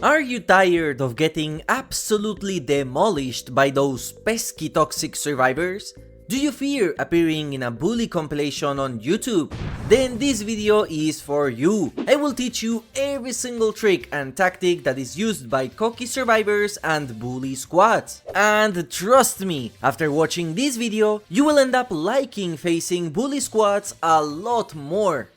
Are you tired of getting absolutely demolished by those pesky toxic survivors? Do you fear appearing in a bully compilation on YouTube? Then this video is for you. I will teach you every single trick and tactic that is used by cocky survivors and bully squads. And trust me, after watching this video, you will end up liking facing bully squads a lot more.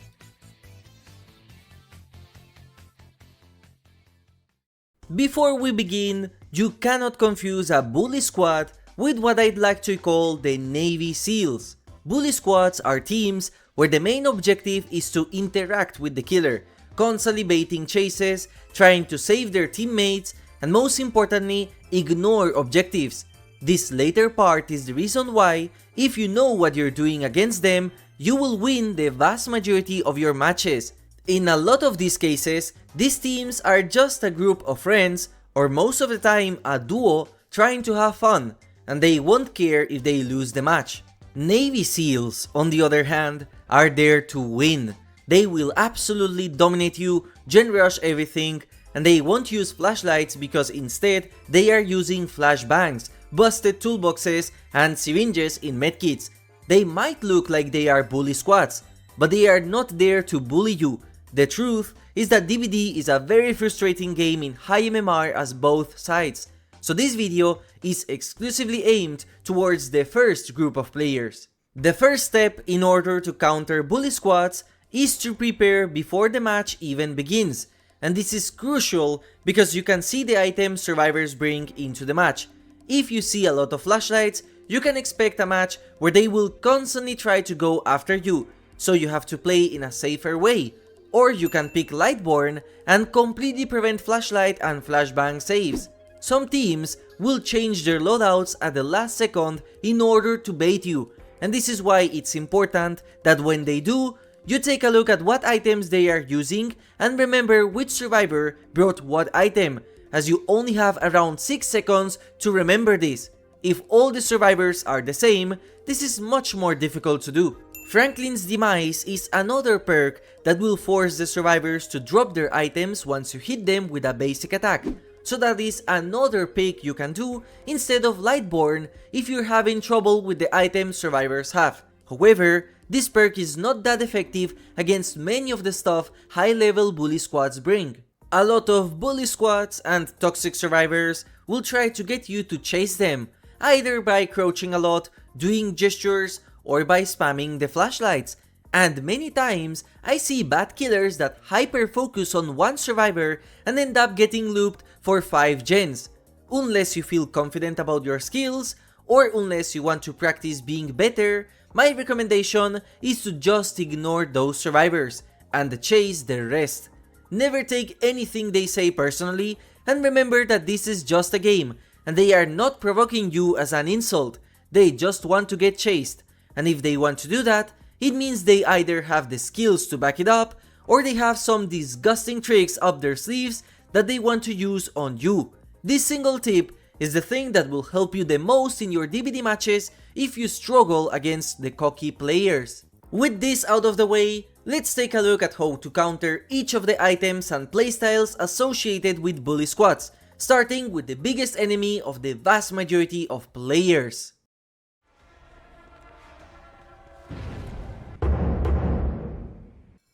Before we begin, you cannot confuse a bully squad with what I'd like to call the Navy SEALs. Bully squads are teams where the main objective is to interact with the killer, constantly baiting chases, trying to save their teammates, and most importantly, ignore objectives. This later part is the reason why, if you know what you're doing against them, you will win the vast majority of your matches. In a lot of these cases, these teams are just a group of friends, or most of the time a duo, trying to have fun, and they won't care if they lose the match. Navy SEALs, on the other hand, are there to win. They will absolutely dominate you, gen rush everything, and they won't use flashlights because instead they are using flashbangs, busted toolboxes, and syringes in medkits. They might look like they are bully squads, but they are not there to bully you. The truth is that DBD is a very frustrating game in high MMR as both sides. So this video is exclusively aimed towards the first group of players. The first step in order to counter bully squads is to prepare before the match even begins. And this is crucial because you can see the items survivors bring into the match. If you see a lot of flashlights, you can expect a match where they will constantly try to go after you, so you have to play in a safer way. Or you can pick Lightborn and completely prevent flashlight and flashbang saves. Some teams will change their loadouts at the last second in order to bait you, and this is why it's important that when they do, you take a look at what items they are using and remember which survivor brought what item, as you only have around 6 seconds to remember this. If all the survivors are the same, this is much more difficult to do. Franklin's Demise is another perk that will force the survivors to drop their items once you hit them with a basic attack. So that is another pick you can do instead of Lightborn if you're having trouble with the items survivors have. However, this perk is not that effective against many of the stuff high-level bully squads bring. A lot of bully squads and toxic survivors will try to get you to chase them, either by crouching a lot, doing gestures, or by spamming the flashlights. And many times, I see bad killers that hyper-focus on one survivor and end up getting looped for 5 gens. Unless you feel confident about your skills, or unless you want to practice being better, my recommendation is to just ignore those survivors and chase the rest. Never take anything they say personally, and remember that this is just a game, and they are not provoking you as an insult, they just want to get chased. And if they want to do that, it means they either have the skills to back it up, or they have some disgusting tricks up their sleeves that they want to use on you. This single tip is the thing that will help you the most in your DBD matches if you struggle against the cocky players. With this out of the way, let's take a look at how to counter each of the items and playstyles associated with bully squads, starting with the biggest enemy of the vast majority of players.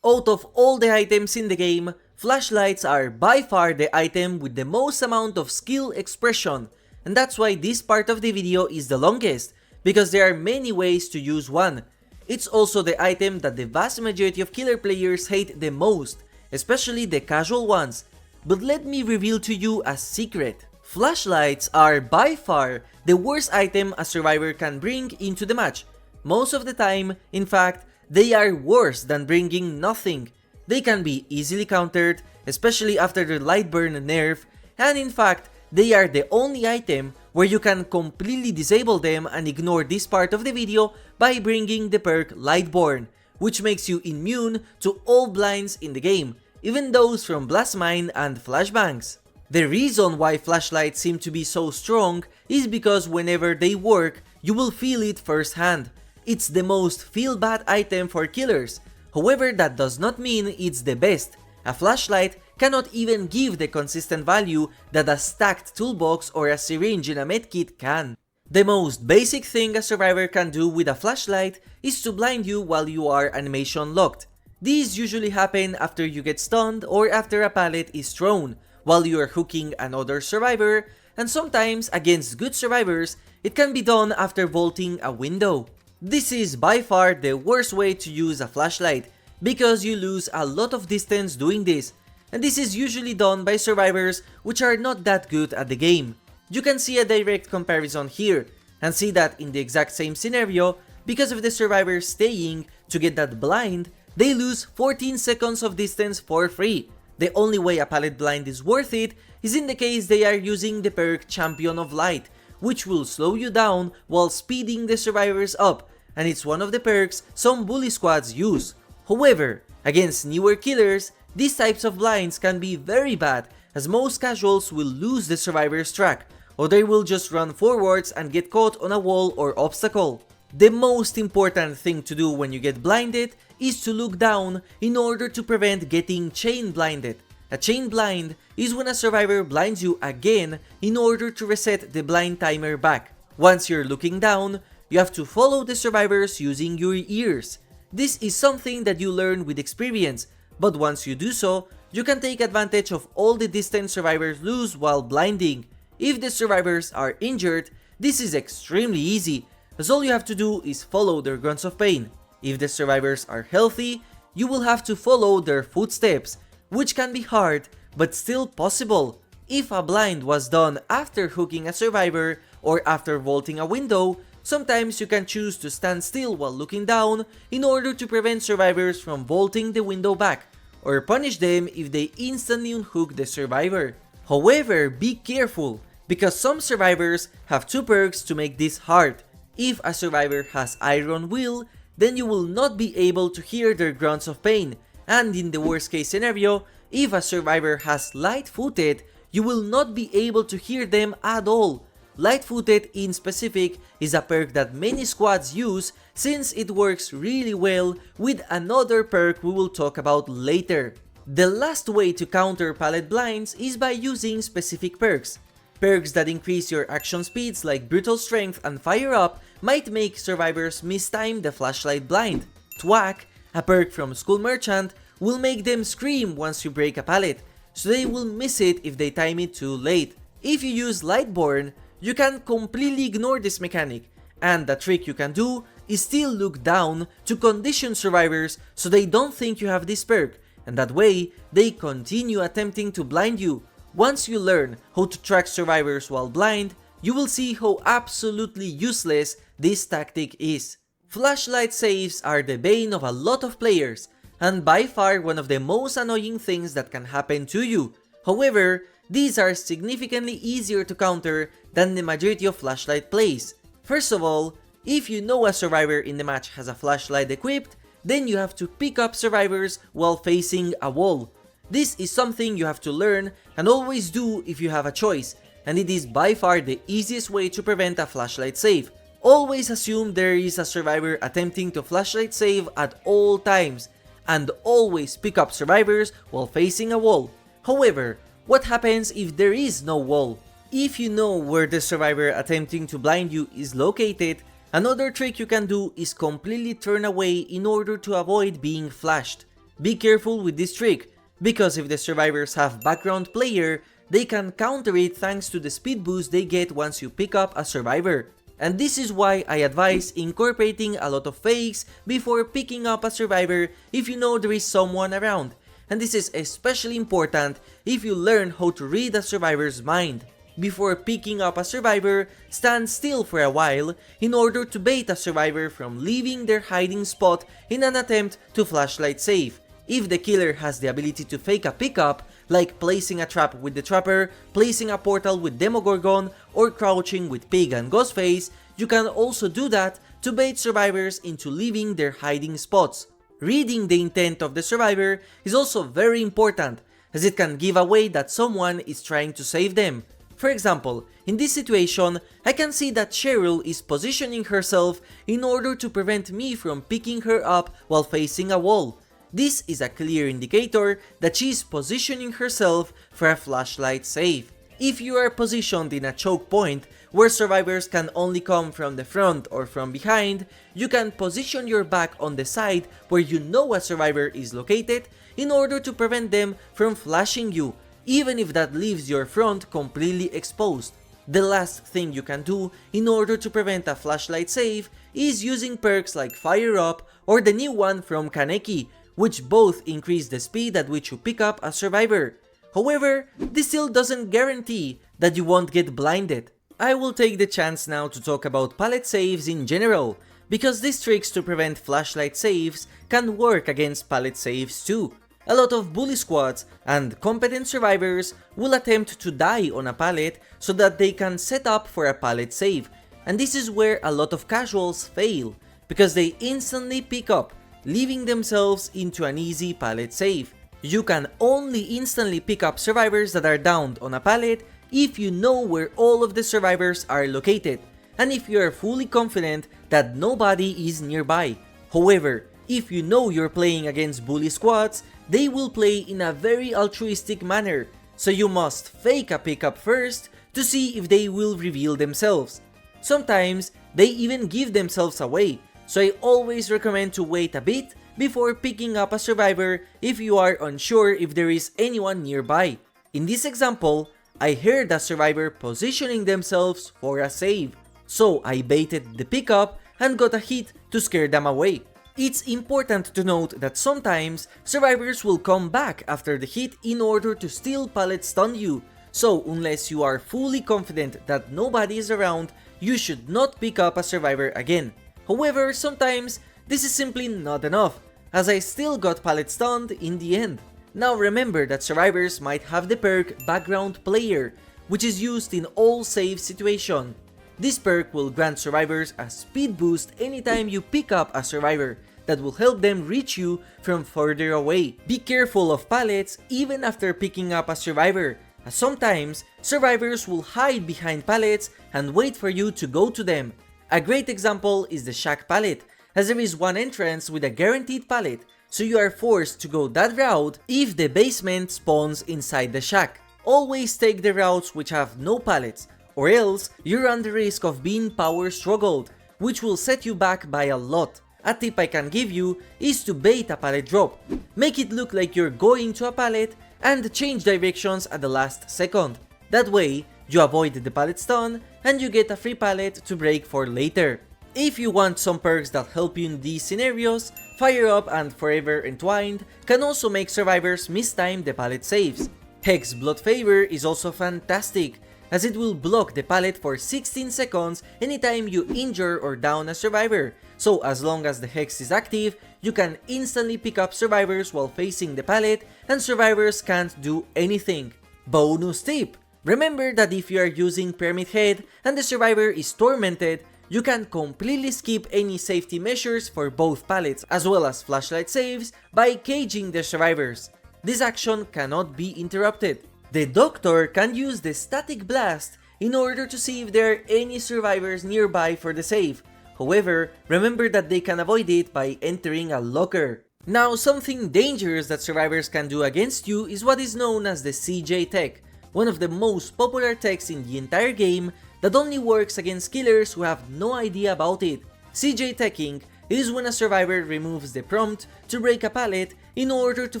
Out of all the items in the game, flashlights are by far the item with the most amount of skill expression, and that's why this part of the video is the longest, because there are many ways to use one. It's also the item that the vast majority of killer players hate the most, especially the casual ones. But let me reveal to you a secret. Flashlights are by far the worst item a survivor can bring into the match. Most of the time, in fact, they are worse than bringing nothing. They can be easily countered, especially after the Lightburn nerf, and in fact, they are the only item where you can completely disable them and ignore this part of the video by bringing the perk Lightborn, which makes you immune to all blinds in the game, even those from Blast Mine and Flashbangs. The reason why flashlights seem to be so strong is because whenever they work, you will feel it firsthand. It's the most feel-bad item for killers. However, that does not mean it's the best. A flashlight cannot even give the consistent value that a stacked toolbox or a syringe in a medkit can. The most basic thing a survivor can do with a flashlight is to blind you while you are animation locked. These usually happen after you get stunned or after a pallet is thrown, while you are hooking another survivor, and sometimes against good survivors, it can be done after vaulting a window. This is by far the worst way to use a flashlight, because you lose a lot of distance doing this, and this is usually done by survivors which are not that good at the game. You can see a direct comparison here, and see that in the exact same scenario, because of the survivor staying to get that blind, they lose 14 seconds of distance for free. The only way a pallet blind is worth it is in the case they are using the perk Champion of Light, which will slow you down while speeding the survivors up, and it's one of the perks some bully squads use. However, against newer killers, these types of blinds can be very bad, as most casuals will lose the survivor's track, or they will just run forwards and get caught on a wall or obstacle. The most important thing to do when you get blinded is to look down in order to prevent getting chain blinded. A chain blind is when a survivor blinds you again in order to reset the blind timer back. Once you're looking down, you have to follow the survivors using your ears. This is something that you learn with experience, but once you do so, you can take advantage of all the distance survivors lose while blinding. If the survivors are injured, this is extremely easy, as all you have to do is follow their grunts of pain. If the survivors are healthy, you will have to follow their footsteps, which can be hard, but still possible. If a blind was done after hooking a survivor or after vaulting a window, sometimes you can choose to stand still while looking down in order to prevent survivors from vaulting the window back, or punish them if they instantly unhook the survivor. However, be careful, because some survivors have two perks to make this hard. If a survivor has Iron Will, then you will not be able to hear their grunts of pain, and in the worst case scenario, if a survivor has Light-Footed, you will not be able to hear them at all. Light-Footed in specific is a perk that many squads use since it works really well with another perk we will talk about later. The last way to counter pallet blinds is by using specific perks. Perks that increase your action speeds like Brutal Strength and Fire Up might make survivors mistime the flashlight blind. Thwack, a perk from Skull Merchant, will make them scream once you break a pallet, so they will miss it if they time it too late. If you use Lightborn, you can completely ignore this mechanic, and the trick you can do is still look down to condition survivors so they don't think you have this perk, and that way they continue attempting to blind you. Once you learn how to track survivors while blind, you will see how absolutely useless this tactic is. Flashlight saves are the bane of a lot of players, and by far one of the most annoying things that can happen to you. However, these are significantly easier to counter than the majority of flashlight plays. First of all, if you know a survivor in the match has a flashlight equipped, then you have to pick up survivors while facing a wall. This is something you have to learn and always do if you have a choice, and it is by far the easiest way to prevent a flashlight save. Always assume there is a survivor attempting to flashlight save at all times, and always pick up survivors while facing a wall. However, what happens if there is no wall? If you know where the survivor attempting to blind you is located, another trick you can do is completely turn away in order to avoid being flashed. Be careful with this trick, because if the survivors have background player, they can counter it thanks to the speed boost they get once you pick up a survivor. And this is why I advise incorporating a lot of fakes before picking up a survivor if you know there is someone around. And this is especially important if you learn how to read a survivor's mind. Before picking up a survivor, stand still for a while in order to bait a survivor from leaving their hiding spot in an attempt to flashlight save. If the killer has the ability to fake a pickup, like placing a trap with the trapper, placing a portal with Demogorgon, or crouching with Pig and Ghostface, you can also do that to bait survivors into leaving their hiding spots. Reading the intent of the survivor is also very important, as it can give away that someone is trying to save them. For example, in this situation, I can see that Cheryl is positioning herself in order to prevent me from picking her up while facing a wall. This is a clear indicator that she's positioning herself for a flashlight save. If you are positioned in a choke point where survivors can only come from the front or from behind, you can position your back on the side where you know a survivor is located in order to prevent them from flashing you, even if that leaves your front completely exposed. The last thing you can do in order to prevent a flashlight save is using perks like Fire Up or the new one from Kaneki, which both increase the speed at which you pick up a survivor. However, this still doesn't guarantee that you won't get blinded. I will take the chance now to talk about Pallet Saves in general, because these tricks to prevent flashlight saves can work against Pallet Saves too. A lot of bully squads and competent survivors will attempt to die on a pallet so that they can set up for a pallet save, and this is where a lot of casuals fail, because they instantly pick up, leaving themselves into an easy pallet save. You can only instantly pick up survivors that are downed on a pallet if you know where all of the survivors are located, and if you are fully confident that nobody is nearby. However, if you know you're playing against bully squads, they will play in a very altruistic manner, so you must fake a pickup first to see if they will reveal themselves. Sometimes they even give themselves away, so I always recommend to wait a bit before picking up a survivor if you are unsure if there is anyone nearby. In this example, I heard a survivor positioning themselves for a save, so I baited the pickup and got a hit to scare them away. It's important to note that sometimes survivors will come back after the hit in order to still pallet stun you, so unless you are fully confident that nobody is around, you should not pick up a survivor again. However, sometimes this is simply not enough, as I still got pallet stunned in the end. Now remember that survivors might have the perk Background Player, which is used in all save situations. This perk will grant survivors a speed boost anytime you pick up a survivor that will help them reach you from further away. Be careful of pallets even after picking up a survivor, as sometimes survivors will hide behind pallets and wait for you to go to them. A great example is the shack pallet, as there is one entrance with a guaranteed pallet, so you are forced to go that route if the basement spawns inside the shack. Always take the routes which have no pallets, or else you run the risk of being power struggled, which will set you back by a lot. A tip I can give you is to bait a pallet drop. Make it look like you're going to a pallet and change directions at the last second. That way, you avoid the pallet stun and you get a free pallet to break for later. If you want some perks that help you in these scenarios, Fire Up and Forever Entwined can also make survivors mistime the pallet saves. Hex Blood Favor is also fantastic, as it will block the pallet for 16 seconds anytime you injure or down a survivor, so as long as the hex is active, you can instantly pick up survivors while facing the pallet and survivors can't do anything. Bonus tip! Remember that if you are using Pyramid Head and the survivor is tormented, you can completely skip any safety measures for both pallets as well as flashlight saves by caging the survivors. This action cannot be interrupted. The doctor can use the static blast in order to see if there are any survivors nearby for the save. However, remember that they can avoid it by entering a locker. Now, something dangerous that survivors can do against you is what is known as the CJ tech, one of the most popular techs in the entire game that only works against killers who have no idea about it. CJ teching is when a survivor removes the prompt to break a pallet in order to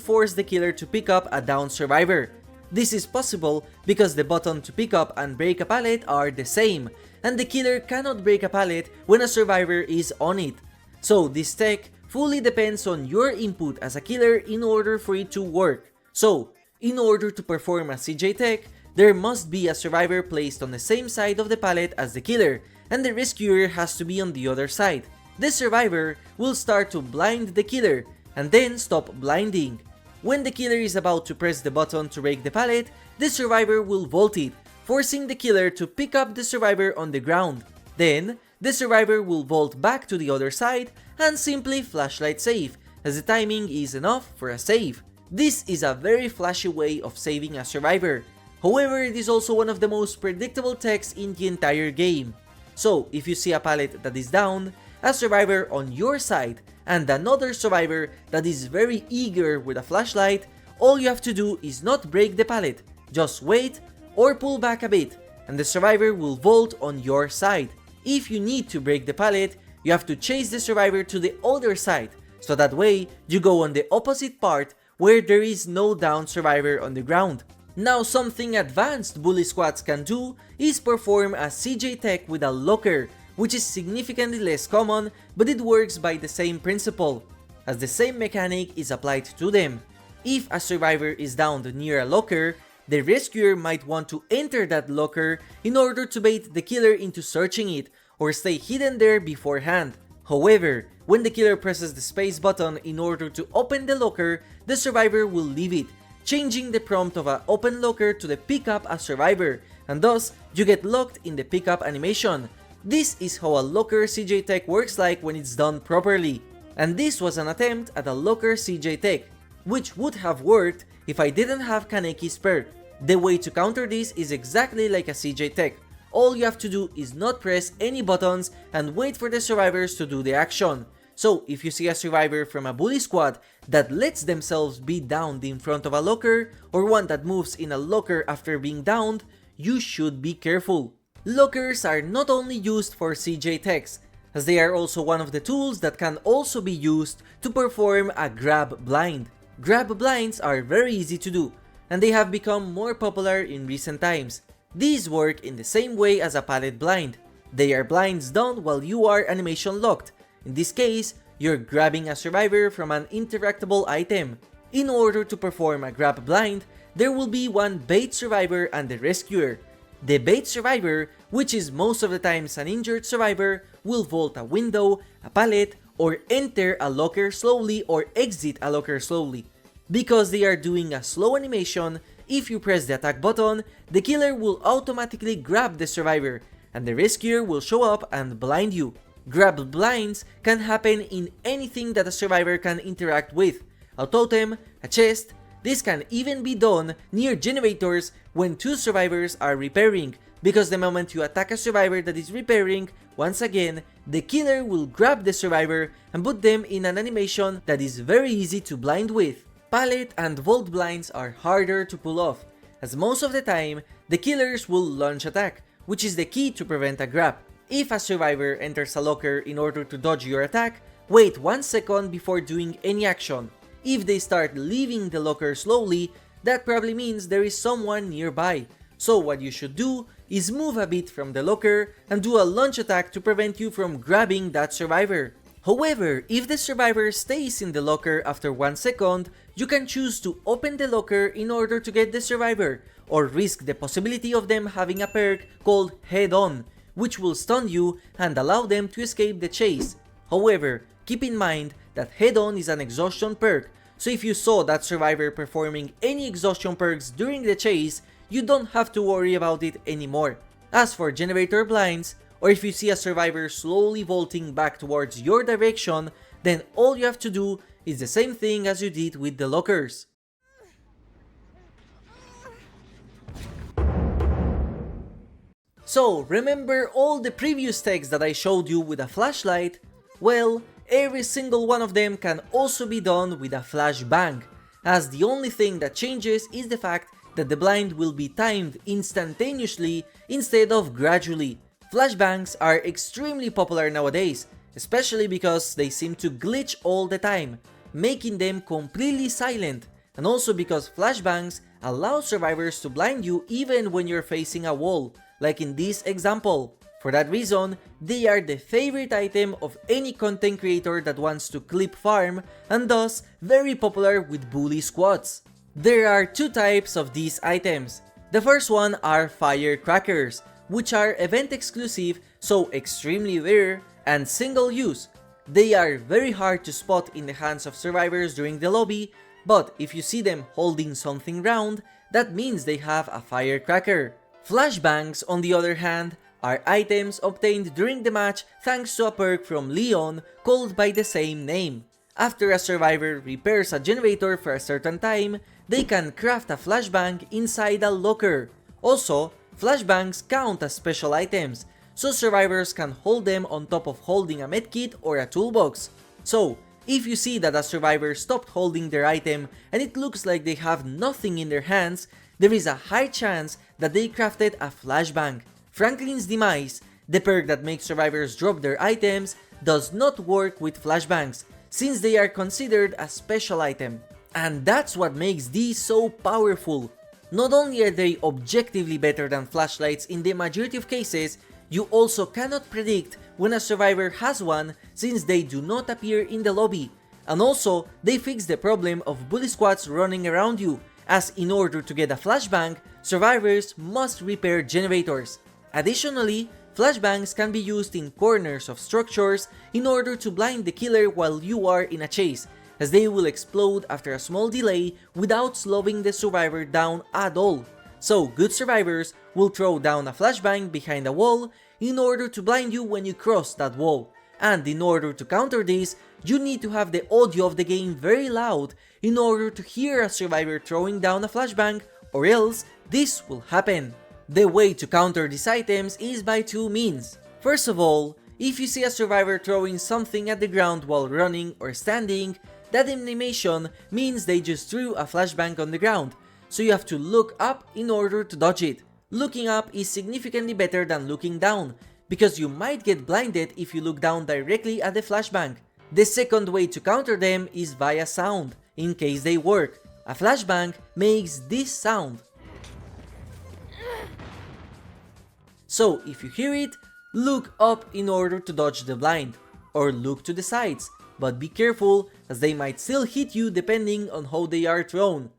force the killer to pick up a downed survivor. This is possible because the button to pick up and break a pallet are the same, and the killer cannot break a pallet when a survivor is on it. So this tech fully depends on your input as a killer in order for it to work. So, in order to perform a CJ tech, there must be a survivor placed on the same side of the pallet as the killer, and the rescuer has to be on the other side. The survivor will start to blind the killer, and then stop blinding. When the killer is about to press the button to break the pallet, the survivor will vault it, forcing the killer to pick up the survivor on the ground. Then, the survivor will vault back to the other side and simply flashlight save, as the timing is enough for a save. This is a very flashy way of saving a survivor. However, it is also one of the most predictable techs in the entire game. So, if you see a pallet that is down, a survivor on your side, and another survivor that is very eager with a flashlight, all you have to do is not break the pallet, just wait or pull back a bit, and the survivor will vault on your side. If you need to break the pallet, you have to chase the survivor to the other side, so that way you go on the opposite part where there is no downed survivor on the ground. Now, something advanced bully squads can do is perform a CJ tech with a locker, which is significantly less common, but it works by the same principle, as the same mechanic is applied to them. If a survivor is downed near a locker, the rescuer might want to enter that locker in order to bait the killer into searching it, or stay hidden there beforehand. However, when the killer presses the space button in order to open the locker, the survivor will leave it, changing the prompt of an open locker to the pick up a survivor, and thus you get locked in the pickup animation. This is how a locker CJ tech works like when it's done properly. And this was an attempt at a locker CJ tech, which would have worked if I didn't have Kaneki's perk. The way to counter this is exactly like a CJ tech. All you have to do is not press any buttons and wait for the survivors to do the action. So if you see a survivor from a bully squad that lets themselves be downed in front of a locker, or one that moves in a locker after being downed, you should be careful. Lockers are not only used for CJ techs, as they are also one of the tools that can also be used to perform a grab blind. Grab blinds are very easy to do, and they have become more popular in recent times. These work in the same way as a pallet blind. They are blinds done while you are animation locked. In this case, you're grabbing a survivor from an interactable item. In order to perform a grab blind, there will be one bait survivor and the rescuer. The bait survivor, which is most of the times an injured survivor, will vault a window, a pallet, or enter a locker slowly or exit a locker slowly. Because they are doing a slow animation, if you press the attack button, the killer will automatically grab the survivor, and the rescuer will show up and blind you. Grab blinds can happen in anything that a survivor can interact with. A totem, a chest. This can even be done near generators when two survivors are repairing, because the moment you attack a survivor that is repairing, once again, the killer will grab the survivor and put them in an animation that is very easy to blind with. Pallet and vault blinds are harder to pull off, as most of the time, the killers will launch attack, which is the key to prevent a grab. If a survivor enters a locker in order to dodge your attack, wait 1 second before doing any action. If they start leaving the locker slowly, that probably means there is someone nearby. So what you should do is move a bit from the locker and do a launch attack to prevent you from grabbing that survivor. However, if the survivor stays in the locker after 1 second, you can choose to open the locker in order to get the survivor, or risk the possibility of them having a perk called Head On, which will stun you and allow them to escape the chase. However, keep in mind that Head On is an exhaustion perk, so if you saw that survivor performing any exhaustion perks during the chase, you don't have to worry about it anymore. As for generator blinds, or if you see a survivor slowly vaulting back towards your direction, then all you have to do is the same thing as you did with the lockers. So, remember all the previous techs that I showed you with a flashlight? Well, every single one of them can also be done with a flashbang, as the only thing that changes is the fact that the blind will be timed instantaneously instead of gradually. Flashbangs are extremely popular nowadays, especially because they seem to glitch all the time, making them completely silent, and also because flashbangs allow survivors to blind you even when you're facing a wall, like in this example. For that reason, they are the favorite item of any content creator that wants to clip farm, and thus very popular with bully squads. There are two types of these items. The first one are firecrackers, which are event exclusive, so extremely rare and single use. They are very hard to spot in the hands of survivors during the lobby, but if you see them holding something round, that means they have a firecracker. Flashbangs, on the other hand, are items obtained during the match thanks to a perk from Leon called by the same name. After a survivor repairs a generator for a certain time, they can craft a flashbang inside a locker. Also, flashbangs count as special items, so survivors can hold them on top of holding a medkit or a toolbox. So, if you see that a survivor stopped holding their item and it looks like they have nothing in their hands, there is a high chance that they crafted a flashbang. Franklin's Demise, the perk that makes survivors drop their items, does not work with flashbangs, since they are considered a special item. And that's what makes these so powerful. Not only are they objectively better than flashlights in the majority of cases, you also cannot predict when a survivor has one since they do not appear in the lobby. And also, they fix the problem of bully squads running around you, as in order to get a flashbang, survivors must repair generators. Additionally, flashbangs can be used in corners of structures in order to blind the killer while you are in a chase, as they will explode after a small delay without slowing the survivor down at all. So good survivors will throw down a flashbang behind a wall in order to blind you when you cross that wall. And in order to counter this, you need to have the audio of the game very loud in order to hear a survivor throwing down a flashbang, or else this will happen. The way to counter these items is by two means. First of all, if you see a survivor throwing something at the ground while running or standing, that animation means they just threw a flashbang on the ground, so you have to look up in order to dodge it. Looking up is significantly better than looking down, because you might get blinded if you look down directly at the flashbang. The second way to counter them is via sound, in case they work. A flashbang makes this sound. So if you hear it, look up in order to dodge the blind, or look to the sides, but be careful as they might still hit you depending on how they are thrown.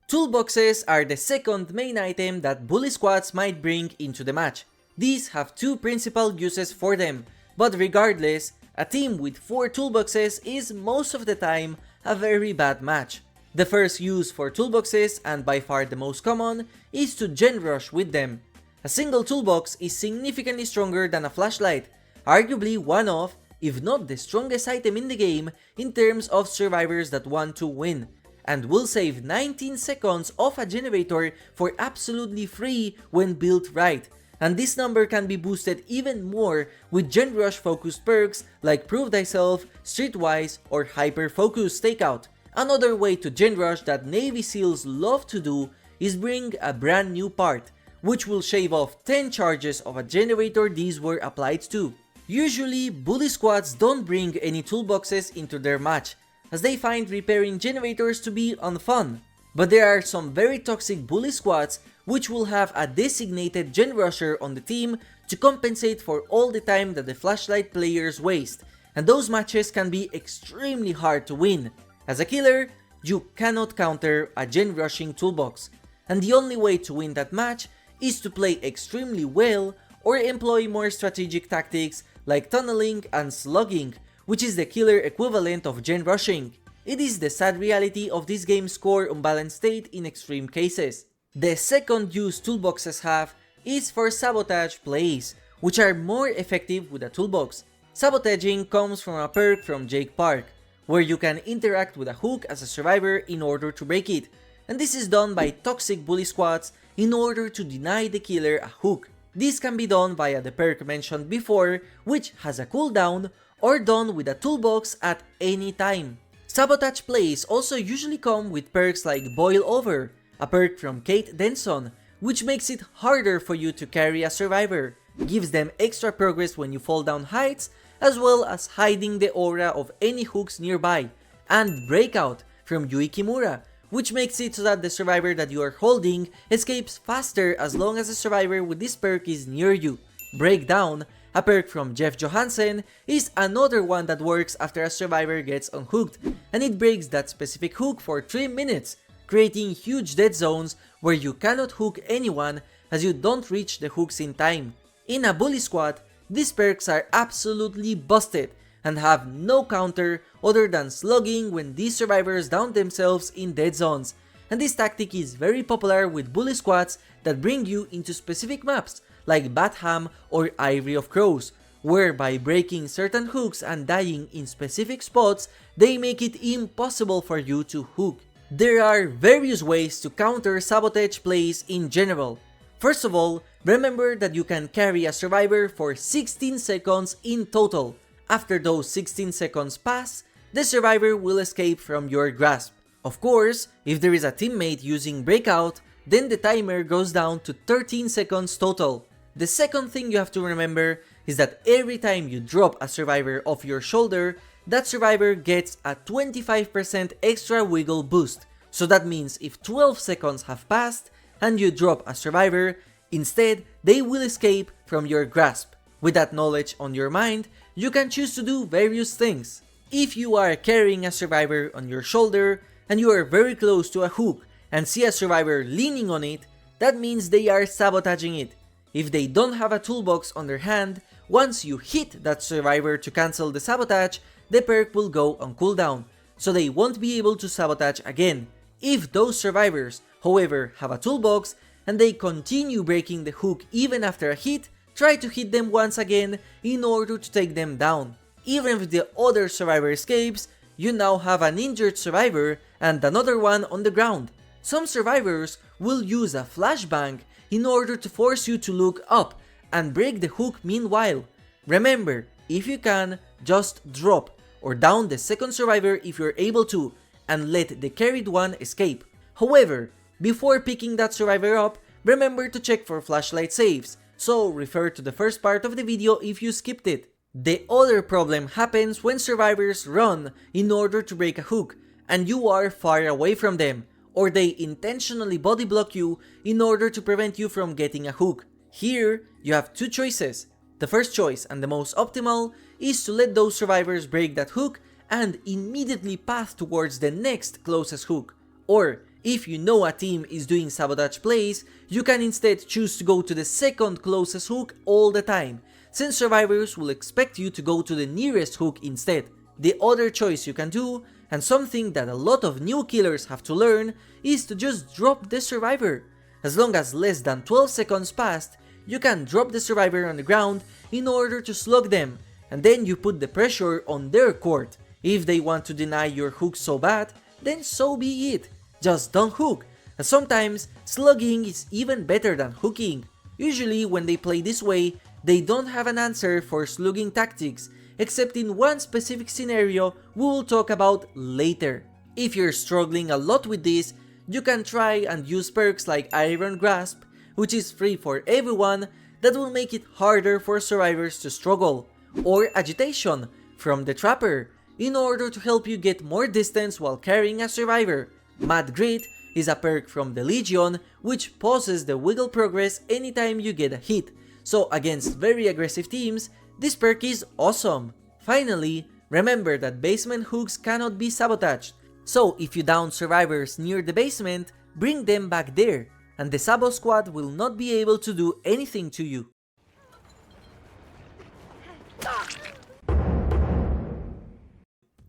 Toolboxes are the second main item that bully squads might bring into the match. These have two principal uses for them, but regardless, a team with 4 toolboxes is most of the time a very bad match. The first use for toolboxes, and by far the most common, is to gen rush with them. A single toolbox is significantly stronger than a flashlight, arguably one of, if not the strongest item in the game in terms of survivors that want to win, and will save 19 seconds off a generator for absolutely free when built right. And this number can be boosted even more with gen rush focused perks like Prove Thyself, Streetwise, or Hyper Focus Stakeout. Another way to gen rush that Navy SEALs love to do is bring a brand new part, which will shave off 10 charges of a generator these were applied to. Usually, bully squads don't bring any toolboxes into their match, as they find repairing generators to be unfun. But there are some very toxic bully squads which will have a designated gen rusher on the team to compensate for all the time that the flashlight players waste, and those matches can be extremely hard to win. As a killer, you cannot counter a gen rushing toolbox, and the only way to win that match is to play extremely well or employ more strategic tactics like tunneling and slugging, which is the killer equivalent of gen rushing. It is the sad reality of this game's core unbalanced state in extreme cases. The second use toolboxes have is for Sabotage Plays, which are more effective with a toolbox. Sabotaging comes from a perk from Jake Park, where you can interact with a hook as a survivor in order to break it, and this is done by toxic bully squads in order to deny the killer a hook. This can be done via the perk mentioned before, which has a cooldown, or done with a toolbox at any time. Sabotage Plays also usually come with perks like Boil Over, a perk from Kate Denson, which makes it harder for you to carry a survivor, gives them extra progress when you fall down heights, as well as hiding the aura of any hooks nearby, and Breakout from Yui Kimura, which makes it so that the survivor that you are holding escapes faster as long as the survivor with this perk is near you. Breakdown, a perk from Jeff Johansen, is another one that works after a survivor gets unhooked, and it breaks that specific hook for 3 minutes, creating huge dead zones where you cannot hook anyone as you don't reach the hooks in time. In a bully squad, these perks are absolutely busted and have no counter other than slugging when these survivors down themselves in dead zones, and this tactic is very popular with bully squads that bring you into specific maps like Batham or Ivory of Crows, where by breaking certain hooks and dying in specific spots, they make it impossible for you to hook. There are various ways to counter Sabotage Plays in general. First of all, remember that you can carry a survivor for 16 seconds in total. After those 16 seconds pass, the survivor will escape from your grasp. Of course, if there is a teammate using Breakout, then the timer goes down to 13 seconds total. The second thing you have to remember is that every time you drop a survivor off your shoulder, that survivor gets a 25% extra wiggle boost. So that means if 12 seconds have passed and you drop a survivor, instead they will escape from your grasp. With that knowledge on your mind, you can choose to do various things. If you are carrying a survivor on your shoulder and you are very close to a hook and see a survivor leaning on it, that means they are sabotaging it. If they don't have a toolbox on their hand, once you hit that survivor to cancel the sabotage, the perk will go on cooldown, so they won't be able to sabotage again. If those survivors, however, have a toolbox and they continue breaking the hook even after a hit, try to hit them once again in order to take them down. Even if the other survivor escapes, you now have an injured survivor and another one on the ground. Some survivors will use a flashbang in order to force you to look up and break the hook meanwhile. Remember, if you can, just drop or down the second survivor if you're able to, and let the carried one escape. However, before picking that survivor up, remember to check for flashlight saves, so refer to the first part of the video if you skipped it. The other problem happens when survivors run in order to break a hook, and you are far away from them, or they intentionally body block you in order to prevent you from getting a hook. Here, you have two choices. The first choice, and the most optimal, is to let those survivors break that hook and immediately path towards the next closest hook. Or, if you know a team is doing sabotage plays, you can instead choose to go to the second closest hook all the time, since survivors will expect you to go to the nearest hook instead. The other choice you can do, and something that a lot of new killers have to learn, is to just drop the survivor. As long as less than 12 seconds passed, you can drop the survivor on the ground in order to slug them, and then you put the pressure on their court. If they want to deny your hook so bad, then so be it. Just don't hook, and sometimes slugging is even better than hooking. Usually when they play this way, they don't have an answer for slugging tactics, except in one specific scenario we will talk about later. If you're struggling a lot with this, you can try and use perks like Iron Grasp, which is free for everyone, that will make it harder for survivors to struggle, or Agitation from the Trapper, in order to help you get more distance while carrying a survivor. Mad Grit is a perk from the Legion, which pauses the wiggle progress anytime you get a hit, so against very aggressive teams, this perk is awesome. Finally, remember that basement hooks cannot be sabotaged, so if you down survivors near the basement, bring them back there, and the Sabo squad will not be able to do anything to you.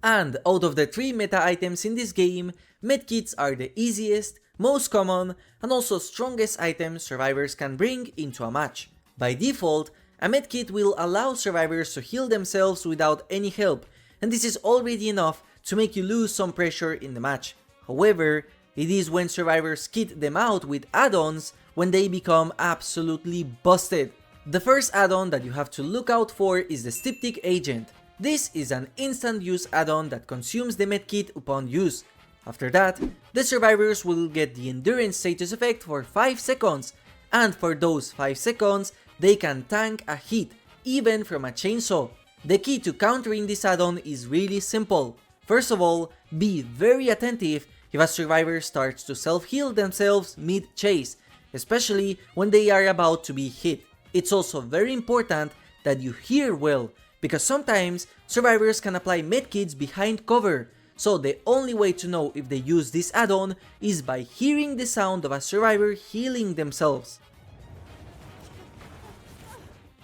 And out of the 3 meta items in this game, medkits are the easiest, most common, and also strongest items survivors can bring into a match. By default, a medkit will allow survivors to heal themselves without any help, and this is already enough to make you lose some pressure in the match. However, it is when survivors kit them out with add-ons when they become absolutely busted. The first add-on that you have to look out for is the Styptic Agent. This is an instant use add-on that consumes the medkit upon use. After that, the survivors will get the endurance status effect for 5 seconds, and for those 5 seconds, they can tank a hit, even from a chainsaw. The key to countering this add-on is really simple. First of all, be very attentive if a survivor starts to self-heal themselves mid-chase, especially when they are about to be hit. It's also very important that you hear well, because sometimes survivors can apply medkits behind cover, so the only way to know if they use this add-on is by hearing the sound of a survivor healing themselves.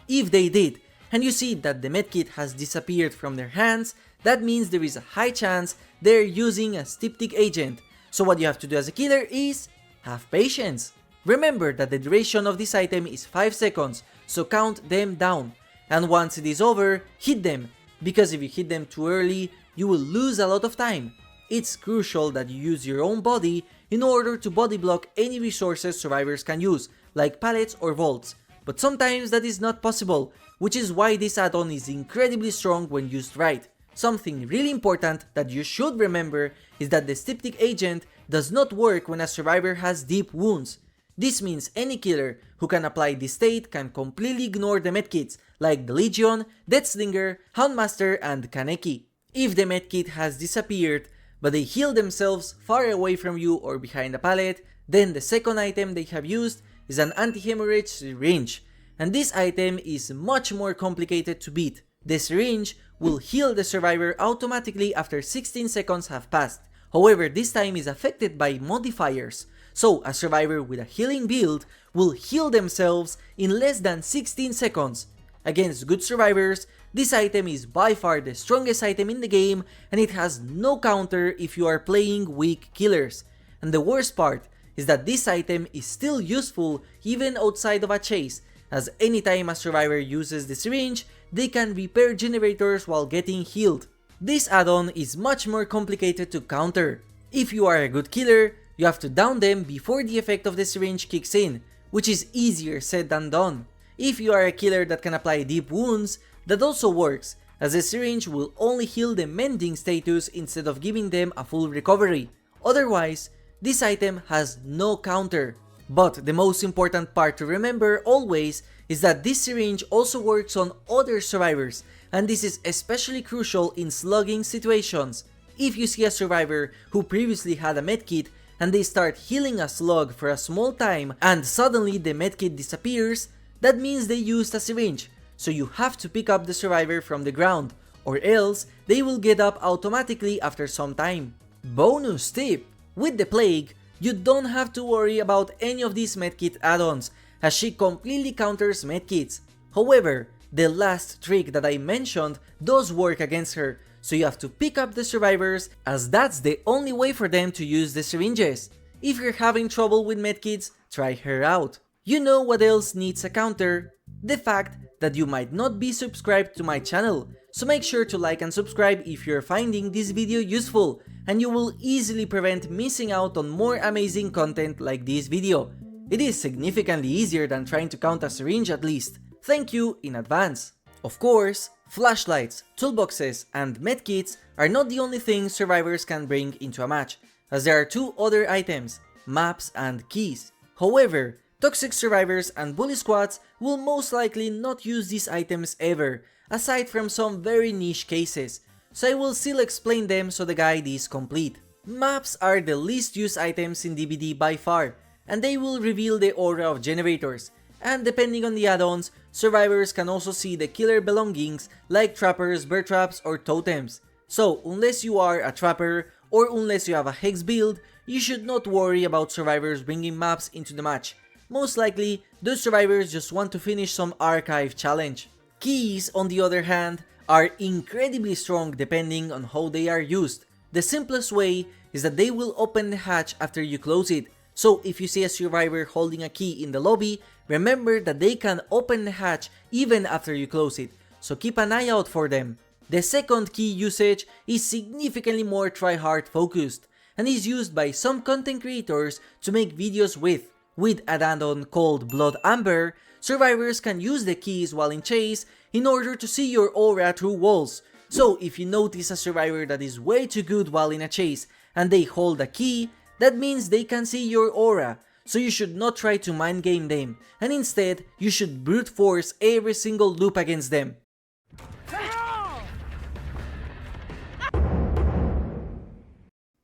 If they did, and you see that the medkit has disappeared from their hands, that means there is a high chance they're using a Styptic Agent. So what you have to do as a killer is have patience. Remember that the duration of this item is 5 seconds, so count them down. And once it is over, hit them, because if you hit them too early, you will lose a lot of time. it's crucial that you use your own body in order to body block any resources survivors can use, like pallets or vaults, but sometimes that is not possible, which is why this add-on is incredibly strong when used right. Something really important that you should remember is that the Styptic Agent does not work when a survivor has deep wounds. This means any killer who can apply this state can completely ignore the medkits like the Legion, Deathslinger, Houndmaster, and Kaneki. If the medkit has disappeared, but they heal themselves far away from you or behind a pallet, then the second item they have used is an Anti-Hemorrhagic Syringe, and this item is much more complicated to beat. The syringe will heal the survivor automatically after 16 seconds have passed. However, this time is affected by modifiers, so a survivor with a healing build will heal themselves in less than 16 seconds. Against good survivors, this item is by far the strongest item in the game, and it has no counter if you are playing weak killers. And the worst part is that this item is still useful even outside of a chase, as anytime a survivor uses the syringe, they can repair generators while getting healed. This add-on is much more complicated to counter. If you are a good killer, you have to down them before the effect of the syringe kicks in, which is easier said than done. If you are a killer that can apply deep wounds, that also works, as the syringe will only heal the mending status instead of giving them a full recovery. Otherwise, this item has no counter. But the most important part to remember always is that this syringe also works on other survivors, and this is especially crucial in slugging situations. If you see a survivor who previously had a medkit and they start healing a slug for a small time and suddenly the medkit disappears, that means they used a syringe, so you have to pick up the survivor from the ground, or else they will get up automatically after some time. Bonus tip! With the Plague, you don't have to worry about any of these medkit add-ons, as she completely counters medkits. However, the last trick that I mentioned does work against her, so you have to pick up the survivors, as that's the only way for them to use the syringes. If you're having trouble with medkits, try her out. You know what else needs a counter? The fact that you might not be subscribed to my channel, so make sure to like and subscribe if you're finding this video useful, and you will easily prevent missing out on more amazing content like this video. It is significantly easier than trying to count a syringe at least. Thank you in advance. Of course, flashlights, toolboxes, and medkits are not the only things survivors can bring into a match, as there are two other items, maps and keys. However, toxic survivors and bully squads will most likely not use these items ever, aside from some very niche cases, so I will still explain them so the guide is complete. Maps are the least used items in DBD by far, and they will reveal the aura of generators, and depending on the add-ons, survivors can also see the killer belongings like trappers, bear traps, or totems. So unless you are a trapper, or unless you have a hex build, you should not worry about survivors bringing maps into the match. Most likely, those survivors just want to finish some archive challenge. Keys, on the other hand, are incredibly strong depending on how they are used. The simplest way is that they will open the hatch after you close it, so if you see a survivor holding a key in the lobby, remember that they can open the hatch even after you close it, so keep an eye out for them. The second key usage is significantly more try-hard focused, and is used by some content creators to make videos with. With an add-on called Blood Amber, survivors can use the keys while in chase in order to see your aura through walls. So if you notice a survivor that is way too good while in a chase and they hold a key, that means they can see your aura, so you should not try to mind game them, and instead you should brute force every single loop against them.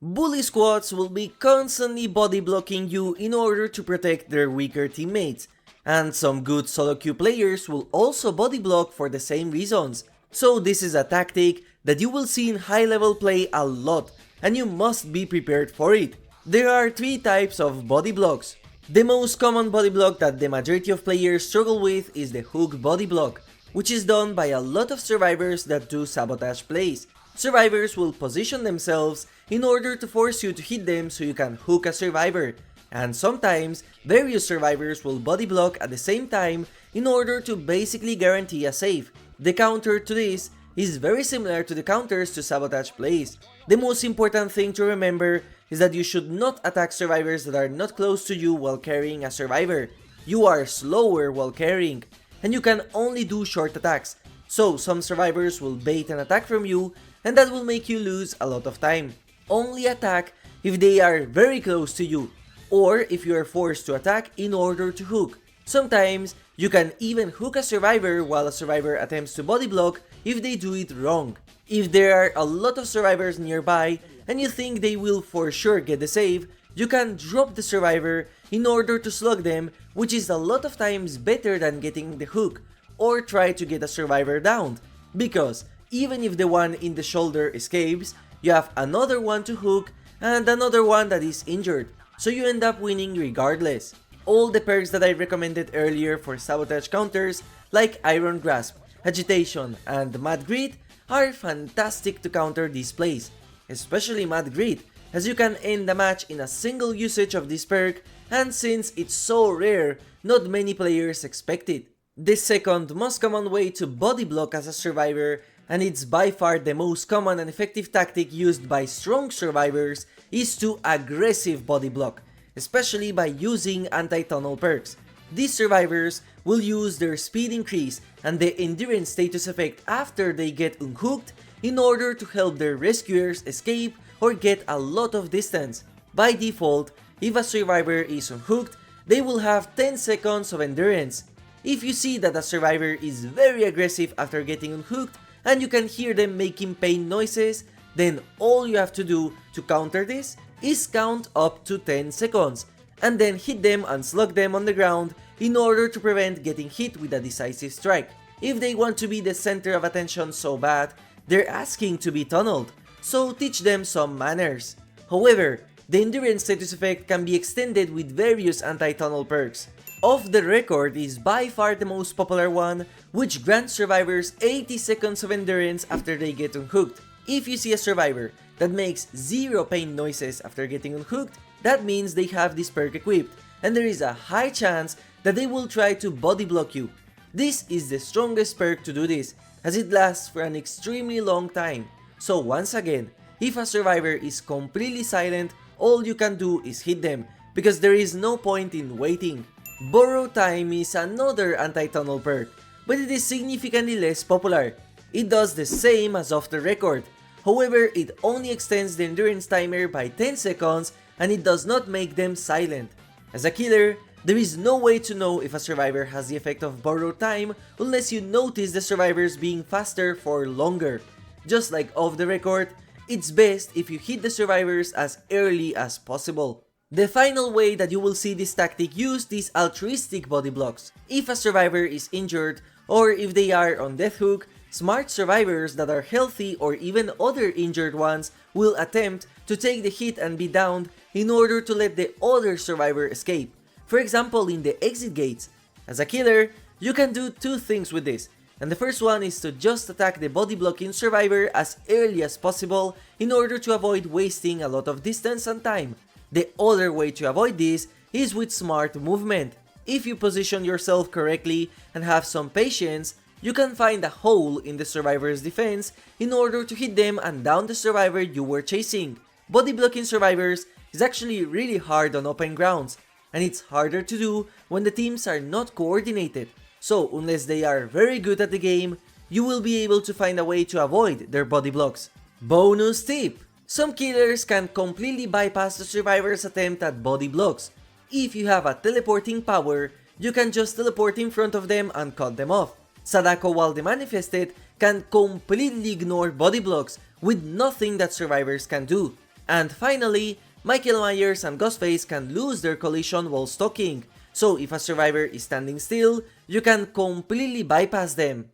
Bully squads will be constantly body blocking you in order to protect their weaker teammates, and some good solo queue players will also body block for the same reasons. So this is a tactic that you will see in high level play a lot, and you must be prepared for it. There are three types of body blocks. The most common body block that the majority of players struggle with is the hook body block, which is done by a lot of survivors that do sabotage plays. Survivors will position themselves in order to force you to hit them so you can hook a survivor, and sometimes various survivors will body block at the same time in order to basically guarantee a save. The counter to this is very similar to the counters to Sabotage Plays. The most important thing to remember is that you should not attack survivors that are not close to you while carrying a survivor. You are slower while carrying, and you can only do short attacks, so some survivors will bait an attack from you, and that will make you lose a lot of time. Only attack if they are very close to you, or if you are forced to attack in order to hook. Sometimes, you can even hook a survivor while a survivor attempts to body block if they do it wrong. If there are a lot of survivors nearby and you think they will for sure get the save, you can drop the survivor in order to slug them, which is a lot of times better than getting the hook, or try to get a survivor downed, because even if the one in the shoulder escapes, you have another one to hook and another one that is injured, so you end up winning regardless. All the perks that I recommended earlier for sabotage counters, like Iron Grasp, Agitation, and Mad Greed, are fantastic to counter these plays, especially Mad Greed, as you can end the match in a single usage of this perk, and since it's so rare, not many players expect it. The second most common way to body block as a survivor, and it's by far the most common and effective tactic used by strong survivors, is to aggressive body block, especially by using anti-tunnel perks. These survivors will use their speed increase and the endurance status effect after they get unhooked in order to help their rescuers escape or get a lot of distance. By default, if a survivor is unhooked, they will have 10 seconds of endurance. If you see that a survivor is very aggressive after getting unhooked and you can hear them making pain noises, then all you have to do to counter this is count up to 10 seconds, and then hit them and slug them on the ground in order to prevent getting hit with a Decisive Strike. If they want to be the center of attention so bad, they're asking to be tunneled, so teach them some manners. However, the endurance status effect can be extended with various anti-tunnel perks. Off the Record is by far the most popular one, which grants survivors 80 seconds of endurance after they get unhooked. If you see a survivor that makes zero pain noises after getting unhooked, that means they have this perk equipped, and there is a high chance that they will try to body block you. This is the strongest perk to do this, as it lasts for an extremely long time. So once again, if a survivor is completely silent, all you can do is hit them, because there is no point in waiting. Borrow Time is another anti-tunnel perk, but it is significantly less popular. It does the same as Off the Record. However, it only extends the endurance timer by 10 seconds and it does not make them silent. As a killer, there is no way to know if a survivor has the effect of Borrowed Time unless you notice the survivors being faster for longer. Just like Off the Record, it's best if you hit the survivors as early as possible. The final way that you will see this tactic used is altruistic body blocks. If a survivor is injured or if they are on death hook, smart survivors that are healthy or even other injured ones will attempt to take the hit and be downed in order to let the other survivor escape. For example, in the exit gates. As a killer, you can do two things with this, and the first one is to just attack the body blocking survivor as early as possible in order to avoid wasting a lot of distance and time. The other way to avoid this is with smart movement. If you position yourself correctly and have some patience, you can find a hole in the survivor's defense in order to hit them and down the survivor you were chasing. Body blocking survivors is actually really hard on open grounds, and it's harder to do when the teams are not coordinated. So unless they are very good at the game, you will be able to find a way to avoid their body blocks. Bonus tip! Some killers can completely bypass the survivor's attempt at body blocks. If you have a teleporting power, you can just teleport in front of them and cut them off. Sadako, while the Manifested, can completely ignore body blocks with nothing that survivors can do. And finally, Michael Myers and Ghostface can lose their collision while stalking, so if a survivor is standing still, you can completely bypass them.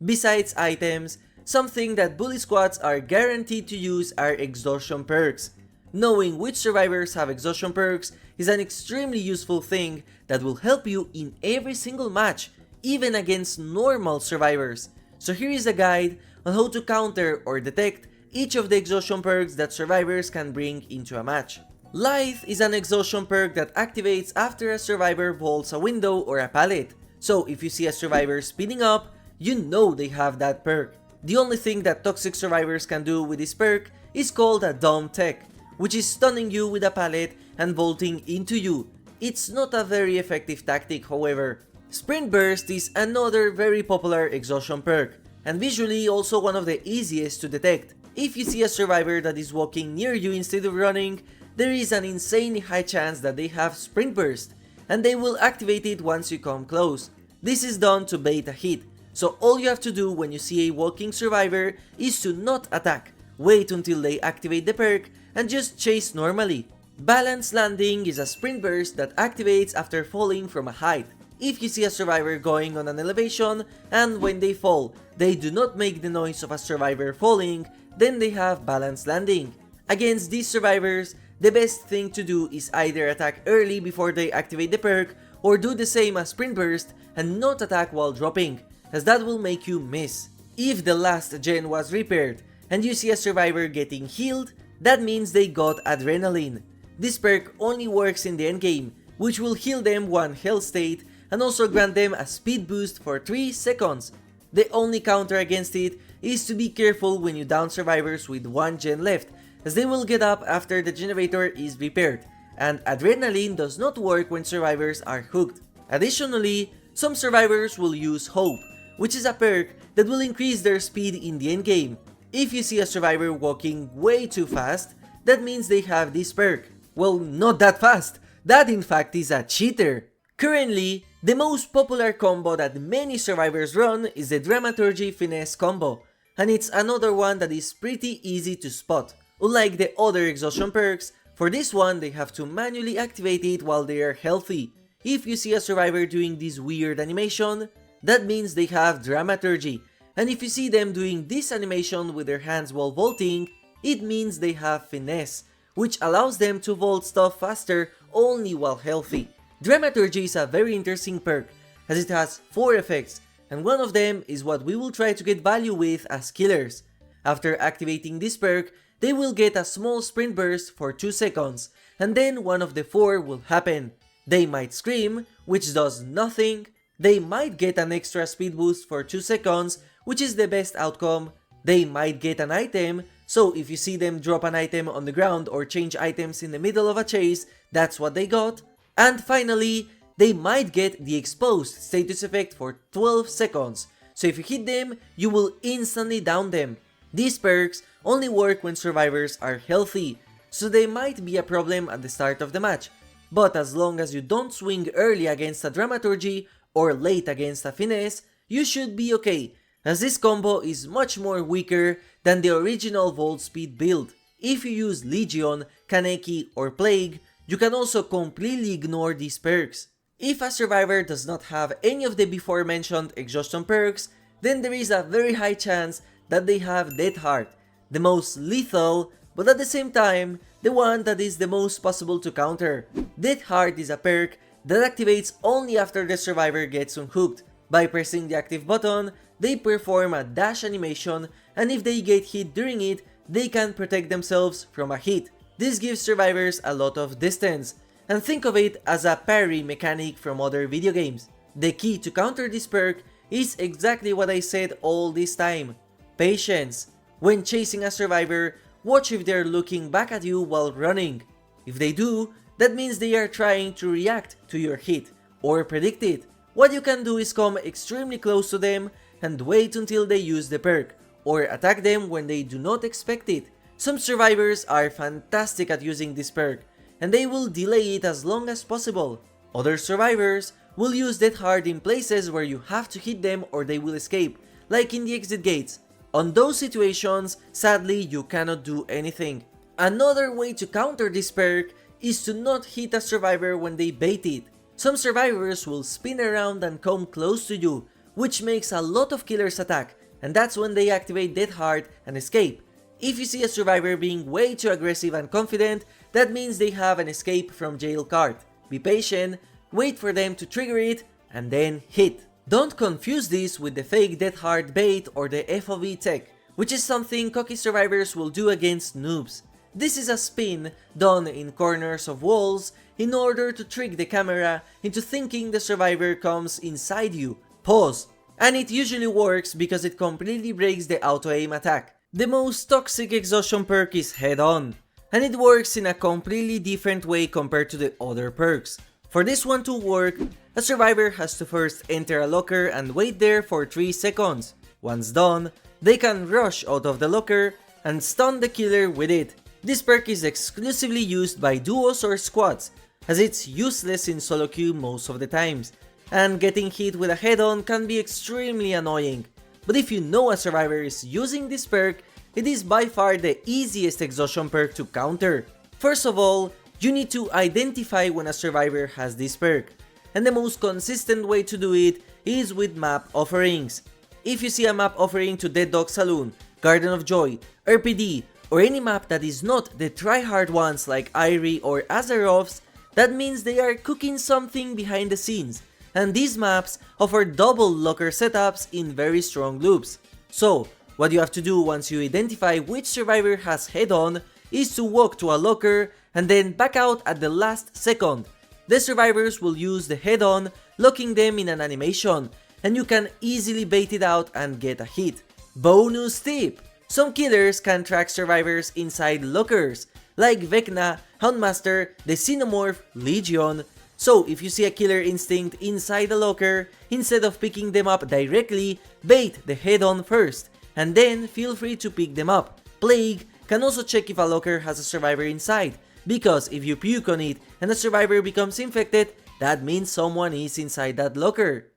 Besides items, something that bully squads are guaranteed to use are exhaustion perks. Knowing which survivors have exhaustion perks is an extremely useful thing that will help you in every single match, even against normal survivors. So here is a guide on how to counter or detect each of the exhaustion perks that survivors can bring into a match. Lithe is an exhaustion perk that activates after a survivor vaults a window or a pallet. So if you see a survivor speeding up, you know they have that perk. The only thing that toxic survivors can do with this perk is called a dumb tech, which is stunning you with a pallet and vaulting into you. It's not a very effective tactic, however. Sprint Burst is another very popular exhaustion perk, and visually also one of the easiest to detect. If you see a survivor that is walking near you instead of running, there is an insanely high chance that they have Sprint Burst, and they will activate it once you come close. This is done to bait a hit, so all you have to do when you see a walking survivor is to not attack, wait until they activate the perk, and just chase normally. Balanced Landing is a sprint burst that activates after falling from a height. If you see a survivor going on an elevation, and when they fall, they do not make the noise of a survivor falling, then they have Balanced Landing. Against these survivors, the best thing to do is either attack early before they activate the perk, or do the same as Sprint Burst and not attack while dropping, as that will make you miss. If the last gen was repaired, and you see a survivor getting healed, that means they got Adrenaline. This perk only works in the endgame, which will heal them 1 health state and also grant them a speed boost for 3 seconds. The only counter against it is to be careful when you down survivors with 1 gen left, as they will get up after the generator is repaired, and Adrenaline does not work when survivors are hooked. Additionally, some survivors will use Hope, which is a perk that will increase their speed in the endgame. If you see a survivor walking way too fast, that means they have this perk. Well, not that fast, that in fact is a cheater. Currently, the most popular combo that many survivors run is the Dramaturgy Finesse combo, and it's another one that is pretty easy to spot. Unlike the other exhaustion perks, for this one they have to manually activate it while they are healthy. If you see a survivor doing this weird animation, that means they have Dramaturgy, and if you see them doing this animation with their hands while vaulting, it means they have Finesse, which allows them to vault stuff faster only while healthy. Dramaturgy is a very interesting perk, as it has 4 effects, and one of them is what we will try to get value with as killers. After activating this perk, they will get a small sprint burst for 2 seconds, and then one of the 4 will happen. They might scream, which does nothing, they might get an extra speed boost for 2 seconds, which is the best outcome, they might get an item, so if you see them drop an item on the ground or change items in the middle of a chase, that's what they got, and finally, they might get the exposed status effect for 12 seconds, so if you hit them, you will instantly down them. These perks only work when survivors are healthy, so they might be a problem at the start of the match, but as long as you don't swing early against a Dramaturgy or late against a Finesse, you should be okay, as this combo is much more weaker than the original Vault Speed build. If you use Legion, Kaneki or Plague, you can also completely ignore these perks. If a survivor does not have any of the before mentioned exhaustion perks, then there is a very high chance that they have Death Heart, the most lethal, but at the same time, the one that is the most possible to counter. Death Heart is a perk that activates only after the survivor gets unhooked. By pressing the active button, they perform a dash animation, and if they get hit during it, they can protect themselves from a hit. This gives survivors a lot of distance, and think of it as a parry mechanic from other video games. The key to counter this perk is exactly what I said all this time: patience. When chasing a survivor, watch if they're looking back at you while running. If they do, that means they are trying to react to your hit, or predict it. What you can do is come extremely close to them and wait until they use the perk, or attack them when they do not expect it. Some survivors are fantastic at using this perk, and they will delay it as long as possible. Other survivors will use Death Heart in places where you have to hit them or they will escape, like in the exit gates. On those situations, sadly you cannot do anything. Another way to counter this perk is to not hit a survivor when they bait it. Some survivors will spin around and come close to you, which makes a lot of killers attack, and that's when they activate Death Heart and escape. If you see a survivor being way too aggressive and confident, that means they have an escape from jail card. Be patient, wait for them to trigger it, and then hit. Don't confuse this with the fake Death Heart bait or the FOV tech, which is something cocky survivors will do against noobs. This is a spin done in corners of walls in order to trick the camera into thinking the survivor comes inside you. Pause. And it usually works because it completely breaks the auto-aim attack. The most toxic exhaustion perk is Head On, and it works in a completely different way compared to the other perks. For this one to work, a survivor has to first enter a locker and wait there for 3 seconds. Once done, they can rush out of the locker and stun the killer with it. This perk is exclusively used by duos or squads, as it's useless in solo queue most of the times, and getting hit with a head-on can be extremely annoying. But if you know a survivor is using this perk, it is by far the easiest exhaustion perk to counter. First of all, you need to identify when a survivor has this perk, and the most consistent way to do it is with map offerings. If you see a map offering to Dead Dog Saloon, Garden of Joy, RPD, or any map that is not the tryhard ones like Irie or Azeroth's, that means they are cooking something behind the scenes, and these maps offer double locker setups in very strong loops. So, what you have to do once you identify which survivor has head on is to walk to a locker and then back out at the last second. The survivors will use the head on, locking them in an animation, and you can easily bait it out and get a hit. Bonus tip! Some killers can track survivors inside lockers, like Vecna, Houndmaster, the Xenomorph, Legion. So if you see a killer instinct inside a locker, instead of picking them up directly, bait the head on first, and then feel free to pick them up. Plague can also check if a locker has a survivor inside, because if you puke on it and a survivor becomes infected, that means someone is inside that locker.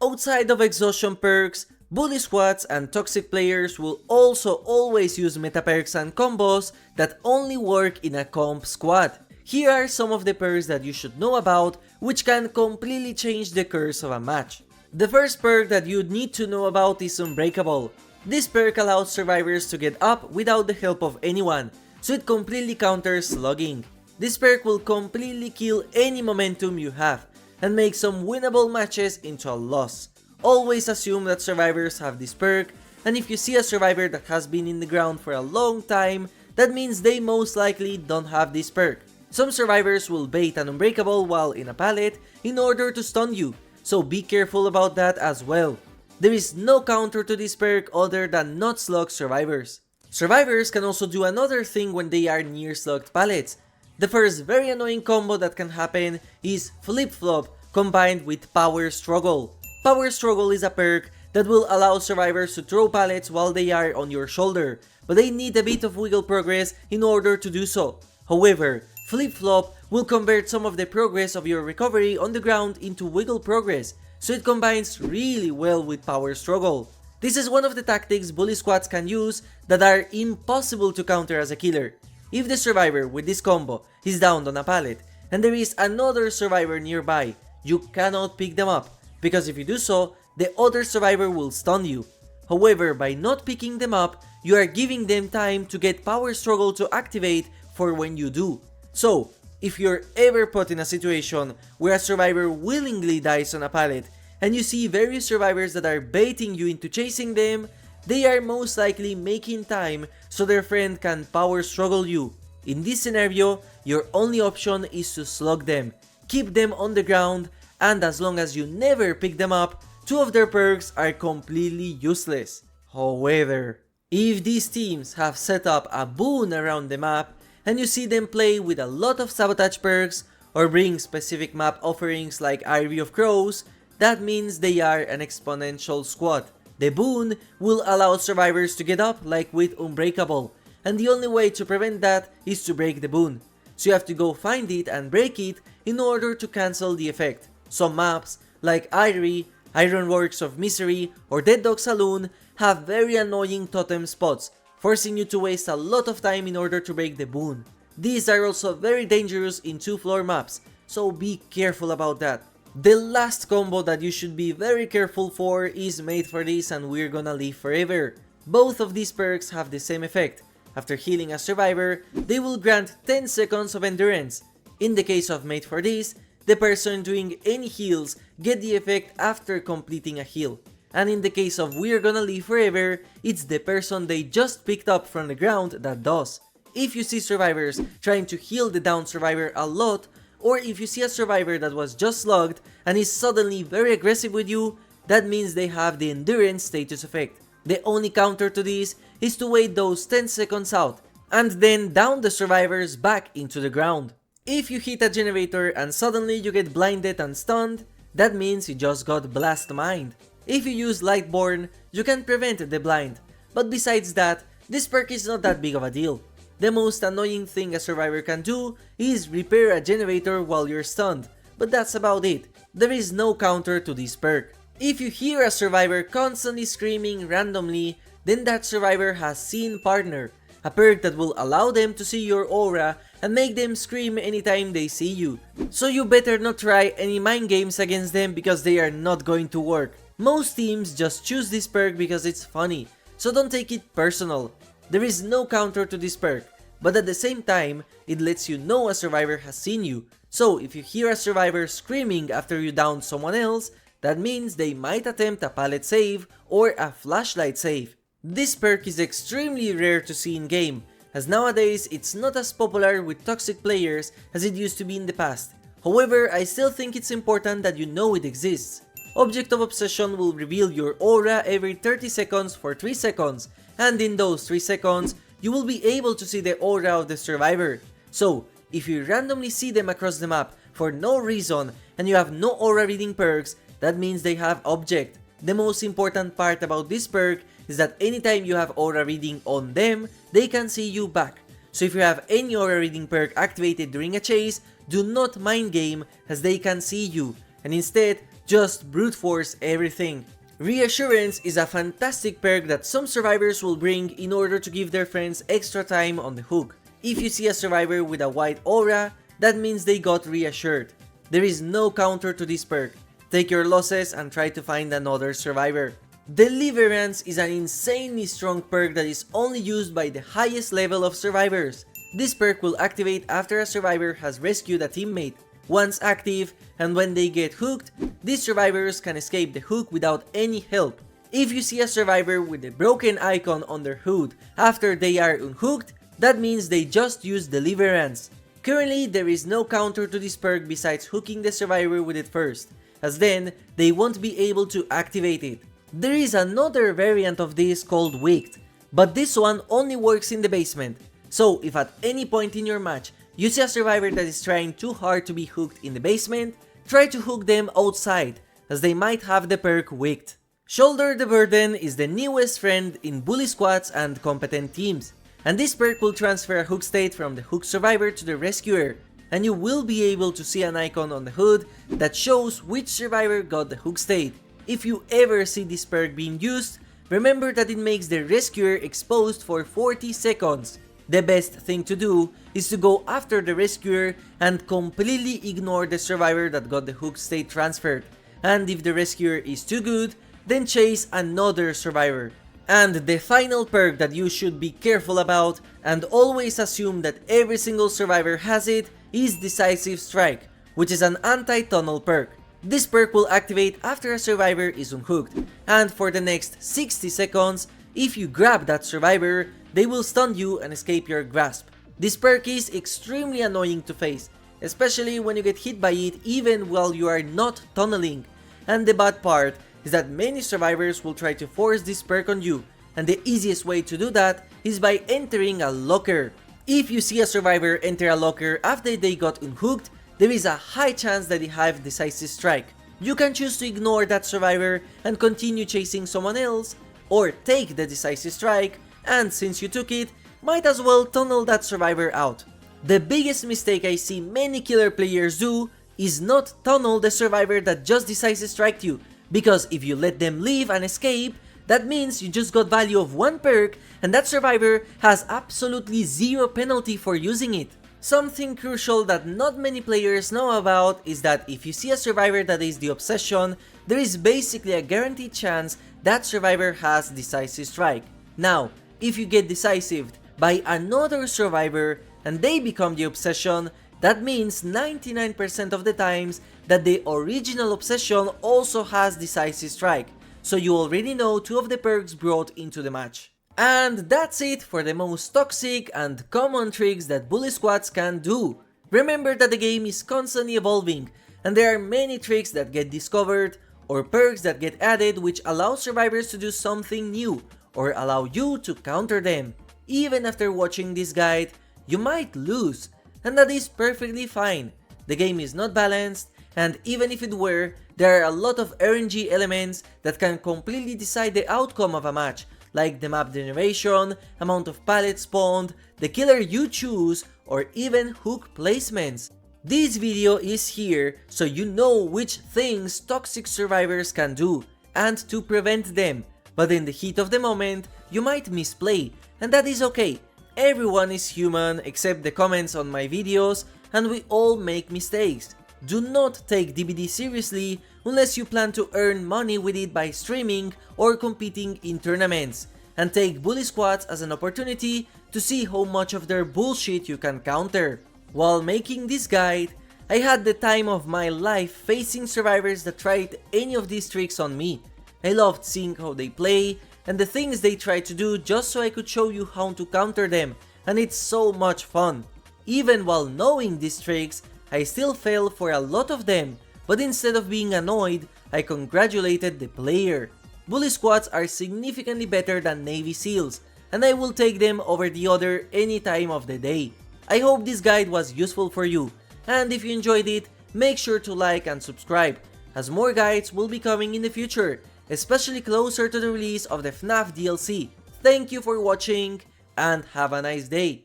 Outside of exhaustion perks, bully squads and toxic players will also always use meta perks and combos that only work in a comp squad. Here are some of the perks that you should know about, which can completely change the course of a match. The first perk that you'd need to know about is Unbreakable. This perk allows survivors to get up without the help of anyone, so it completely counters slugging. This perk will completely kill any momentum you have, and make some winnable matches into a loss. Always assume that survivors have this perk, and if you see a survivor that has been in the ground for a long time, that means they most likely don't have this perk. Some survivors will bait an Unbreakable while in a pallet in order to stun you, so be careful about that as well. There is no counter to this perk other than not slug survivors. Survivors can also do another thing when they are near slugged pallets. The first very annoying combo that can happen is Flip Flop combined with Power Struggle. Power Struggle is a perk that will allow survivors to throw pallets while they are on your shoulder, but they need a bit of wiggle progress in order to do so. However, Flip Flop will convert some of the progress of your recovery on the ground into wiggle progress, so it combines really well with Power Struggle. This is one of the tactics bully squads can use that are impossible to counter as a killer. If the survivor with this combo is downed on a pallet and there is another survivor nearby, you cannot pick them up, because if you do so, the other survivor will stun you. However, by not picking them up, you are giving them time to get Power Struggle to activate for when you do. So, if you're ever put in a situation where a survivor willingly dies on a pallet and you see various survivors that are baiting you into chasing them, they are most likely making time so their friend can Power Struggle you. In this scenario, your only option is to slug them, keep them on the ground, and as long as you never pick them up, two of their perks are completely useless. However, if these teams have set up a boon around the map, and you see them play with a lot of sabotage perks, or bring specific map offerings like Ivy of Crows, that means they are an exponential squad. The boon will allow survivors to get up like with Unbreakable, and the only way to prevent that is to break the boon. So you have to go find it and break it in order to cancel the effect. Some maps, like Irie, Ironworks of Misery, or Dead Dog Saloon, have very annoying totem spots, forcing you to waste a lot of time in order to break the boon. These are also very dangerous in 2-floor maps, so be careful about that. The last combo that you should be very careful for is Made for This and We're Gonna Live Forever. Both of these perks have the same effect. After healing a survivor, they will grant 10 seconds of endurance. In the case of Made for This, the person doing any heals get the effect after completing a heal. and in the case of We're Gonna Live Forever, it's the person they just picked up from the ground that does. If you see survivors trying to heal the down survivor a lot, or if you see a survivor that was just slugged and is suddenly very aggressive with you, that means they have the endurance status effect. The only counter to this is to wait those 10 seconds out, and then down the survivors back into the ground. If you hit a generator and suddenly you get blinded and stunned, that means you just got blast mined. If you use Lightborn, you can prevent the blind, but besides that, this perk is not that big of a deal. The most annoying thing a survivor can do is repair a generator while you're stunned, but that's about it. There is no counter to this perk. If you hear a survivor constantly screaming randomly, then that survivor has seen Partner, a perk that will allow them to see your aura and make them scream anytime they see you. So you better not try any mind games against them because they are not going to work. Most teams just choose this perk because it's funny, so don't take it personal. There is no counter to this perk, but at the same time, it lets you know a survivor has seen you. So if you hear a survivor screaming after you down someone else, that means they might attempt a pallet save or a flashlight save. This perk is extremely rare to see in game, as nowadays it's not as popular with toxic players as it used to be in the past. However, I still think it's important that you know it exists. Object of Obsession will reveal your aura every 30 seconds for 3 seconds, and in those 3 seconds, you will be able to see the aura of the survivor. So, if you randomly see them across the map for no reason and you have no aura reading perks, that means they have object. The most important part about this perk is that anytime you have aura reading on them, they can see you back. So if you have any aura reading perk activated during a chase, do not mind game as they can see you, and instead, just brute force everything. Reassurance is a fantastic perk that some survivors will bring in order to give their friends extra time on the hook. If you see a survivor with a white aura, that means they got reassured. There is no counter to this perk. Take your losses and try to find another survivor. Deliverance is an insanely strong perk that is only used by the highest level of survivors. This perk will activate after a survivor has rescued a teammate. Once active, and when they get hooked, these survivors can escape the hook without any help. If you see a survivor with a broken icon on their hood after they are unhooked, that means they just used Deliverance. Currently, there is no counter to this perk besides hooking the survivor with it first, as then they won't be able to activate it. There is another variant of this called Wicked, but this one only works in the basement. So if at any point in your match you see a survivor that is trying too hard to be hooked in the basement, try to hook them outside, as they might have the perk Wicked. Shoulder the Burden is the newest friend in bully squads and competent teams, and this perk will transfer a hook state from the hook survivor to the rescuer, and you will be able to see an icon on the hood that shows which survivor got the hook state. If you ever see this perk being used, remember that it makes the rescuer exposed for 40 seconds. The best thing to do is to go after the rescuer and completely ignore the survivor that got the hook state transferred. And if the rescuer is too good, then chase another survivor. And the final perk that you should be careful about and always assume that every single survivor has it is Decisive Strike, which is an anti-tunnel perk. This perk will activate after a survivor is unhooked, and for the next 60 seconds, if you grab that survivor, they will stun you and escape your grasp. This perk is extremely annoying to face, especially when you get hit by it even while you are not tunneling. And the bad part is that many survivors will try to force this perk on you, and the easiest way to do that is by entering a locker. If you see a survivor enter a locker after they got unhooked, there is a high chance that they have Decisive Strike. You can choose to ignore that survivor and continue chasing someone else, or take the Decisive Strike, and since you took it, might as well tunnel that survivor out. The biggest mistake I see many killer players do is not tunnel the survivor that just Decisive Striked you, because if you let them leave and escape, that means you just got value of 1 perk and that survivor has absolutely 0 penalty for using it. Something crucial that not many players know about is that if you see a survivor that is the Obsession, there is basically a guaranteed chance that survivor has Decisive Strike. Now, if you get decisived by another survivor and they become the Obsession, that means 99% of the times that the original Obsession also has Decisive Strike. so you already know 2 of the perks brought into the match. And that's it for the most toxic and common tricks that bully squads can do. Remember that the game is constantly evolving, and there are many tricks that get discovered or perks that get added which allow survivors to do something new or allow you to counter them. Even after watching this guide, you might lose, and that is perfectly fine. The game is not balanced, and even if it were, there are a lot of RNG elements that can completely decide the outcome of a match, like the map generation, amount of pallets spawned, the killer you choose, or even hook placements. This video is here so you know which things toxic survivors can do, and to prevent them, but in the heat of the moment, you might misplay, and that is okay. Everyone is human except the comments on my videos, and we all make mistakes. Do not take DBD seriously unless you plan to earn money with it by streaming or competing in tournaments, and take bully squads as an opportunity to see how much of their bullshit you can counter. While making this guide, I had the time of my life facing survivors that tried any of these tricks on me. I loved seeing how they play and the things they try to do just so I could show you how to counter them, and it's so much fun. Even while knowing these tricks, I still fell for a lot of them, but instead of being annoyed, I congratulated the player. Bully squads are significantly better than Navy SEALs, and I will take them over the other any time of the day. I hope this guide was useful for you, and if you enjoyed it, make sure to like and subscribe, as more guides will be coming in the future, especially closer to the release of the FNAF DLC. Thank you for watching, and have a nice day.